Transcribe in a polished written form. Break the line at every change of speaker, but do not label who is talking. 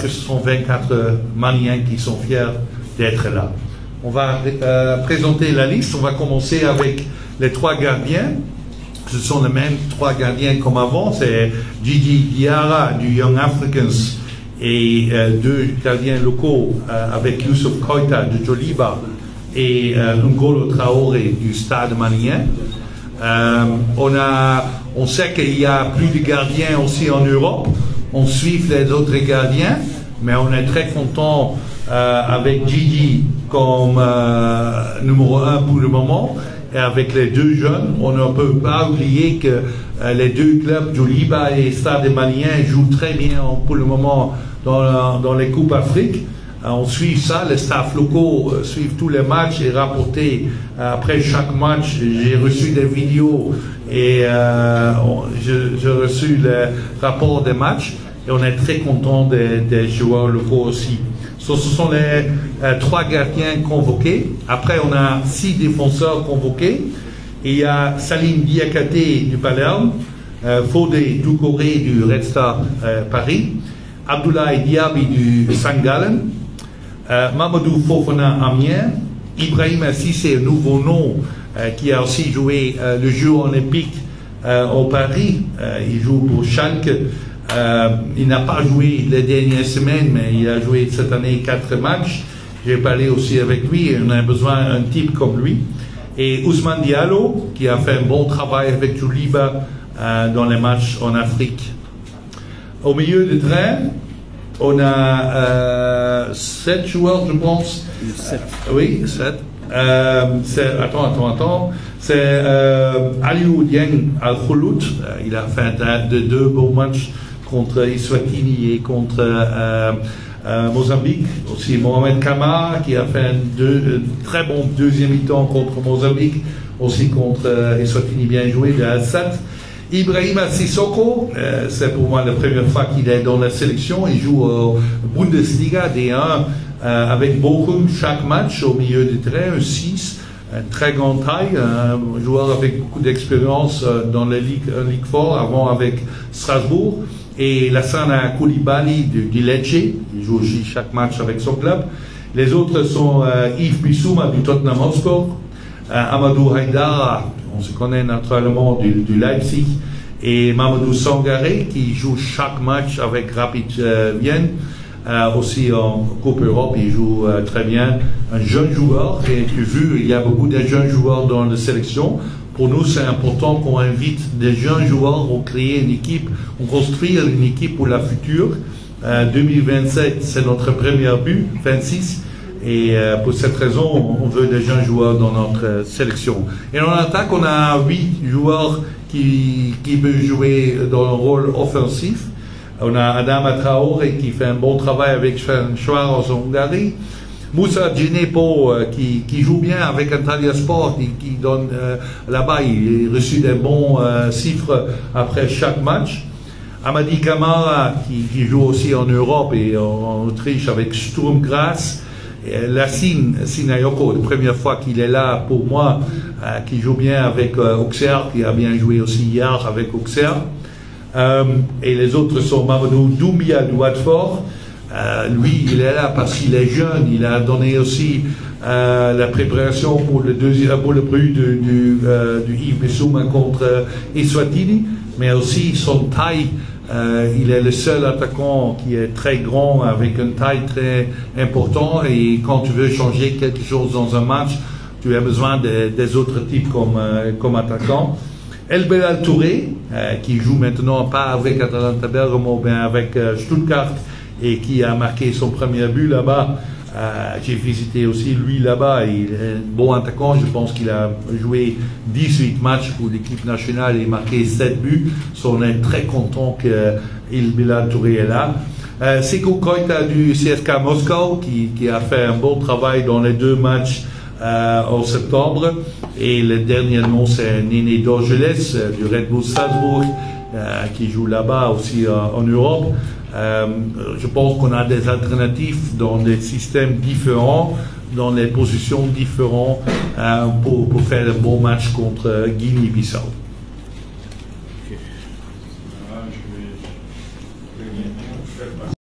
Ce sont 24 Maliens qui sont fiers d'être là. On va présenter la liste. On va commencer avec les 3 gardiens. Ce sont les mêmes 3 gardiens comme avant. C'est Gigi Diarra du Young Africans et 2 gardiens locaux avec Youssouf Koita de Djoliba et Ngolo Traoré du Stade malien. On sait qu'il y a plus de gardiens aussi en Europe. On suit les autres gardiens, mais on est très content avec Gigi comme numéro 1 pour le moment. Et avec les 2 jeunes, on ne peut pas oublier que les 2 clubs, Djoliba et Stade malien, jouent très bien pour le moment dans les Coupes Afrique. On suit ça, les staffs locaux suivent tous les matchs et rapportent après chaque match. J'ai reçu des vidéos et j'ai reçu le rapport des matchs et on est très content des joueurs locaux aussi. Ce sont les 3 gardiens convoqués. Après, on a 6 défenseurs convoqués. Il y a Salim Diakate du Palerme, Fodé Doucouré du Red Star Paris, Abdoulaye Diaby du St. Gallen, Mamadou Fofana Amiens, Ibrahim Cissé, nouveau nom, qui a aussi joué le jeu olympique au Paris. Il joue pour Schalke. Il n'a pas joué les dernières semaines, mais il a joué cette année 4 matchs. J'ai parlé aussi avec lui et on a besoin d'un type comme lui. Et Ousmane Diallo, qui a fait un bon travail avec Djoliba dans les matchs en Afrique. Au milieu de terrain, on a 7 joueurs, je pense.
7.
Oui, 7. Attends. C'est Aliou Dieng Al-Khoulout. Il a fait 2 bons matchs contre Eswatini et contre Mozambique. Aussi Mohamed Kamara qui a fait un très bon deuxième mi-temps contre Mozambique. Aussi contre Eswatini, bien joué de Assad. Ibrahima Sissoko, c'est pour moi la première fois qu'il est dans la sélection. Il joue au Bundesliga D1 avec Bochum chaque match au milieu du terrain, 6, très grande taille, un joueur avec beaucoup d'expérience dans la Ligue Fort, avant avec Strasbourg. Et Lassana Koulibaly du Lecce, il joue aussi chaque match avec son club. Les autres sont Yves Bissouma du Tottenham Hotspur, Amadou Haïdara, on se connaît naturellement du Leipzig, et Mamadou Sangaré qui joue chaque match avec Rapid Vienne, aussi en Coupe Europe, il joue très bien. Un jeune joueur, et tu as vu, il y a beaucoup de jeunes joueurs dans la sélection. Pour nous, c'est important qu'on invite des jeunes joueurs, on crée une équipe, on construit une équipe pour la future. 2027, c'est notre premier but, 26. Et pour cette raison, on veut des jeunes joueurs dans notre sélection. Et en attaque, on a 8 joueurs qui peuvent jouer dans un rôle offensif. On a Adama Traoré qui fait un bon travail avec Ferencváros en Hongrie. Moussa Djenepo qui joue bien avec Antalya Sport, qui donne là-bas, il a reçu des bons chiffres après chaque match. Amadi Kamara qui joue aussi en Europe et en Autriche avec Sturm Graz. Lassine Sinayoko, la première fois qu'il est là pour moi, qui joue bien avec Auxerre, qui a bien joué aussi hier avec Auxerre. Et les autres sont Mamadou Doumbia du Watford. Lui, il est là parce qu'il est jeune. Il a donné aussi la préparation pour le but du Yves Bissouma contre Eswatini, mais aussi son taille. Il est le seul attaquant qui est très grand, avec une taille très importante. Et quand tu veux changer quelque chose dans un match, tu as besoin des autres types comme attaquant. El Belal Touré, qui joue maintenant pas avec Atalanta Bergamo, mais avec Stuttgart, et qui a marqué son premier but là-bas. J'ai visité aussi lui là-bas. Il est un bon attaquant. Je pense qu'il a joué 18 matchs pour l'équipe nationale et marqué 7 buts. On est très content que El Belal Touré est là. Seko Koita du CSK Moscou, qui a fait un bon travail dans les 2 matchs en septembre. Et le dernier nom, c'est Néné Dorgeles du Red Bull Salzbourg, qui joue là-bas aussi en Europe. Je pense qu'on a des alternatives dans des systèmes différents, dans les positions différentes pour faire un bon match contre Guinée-Bissau.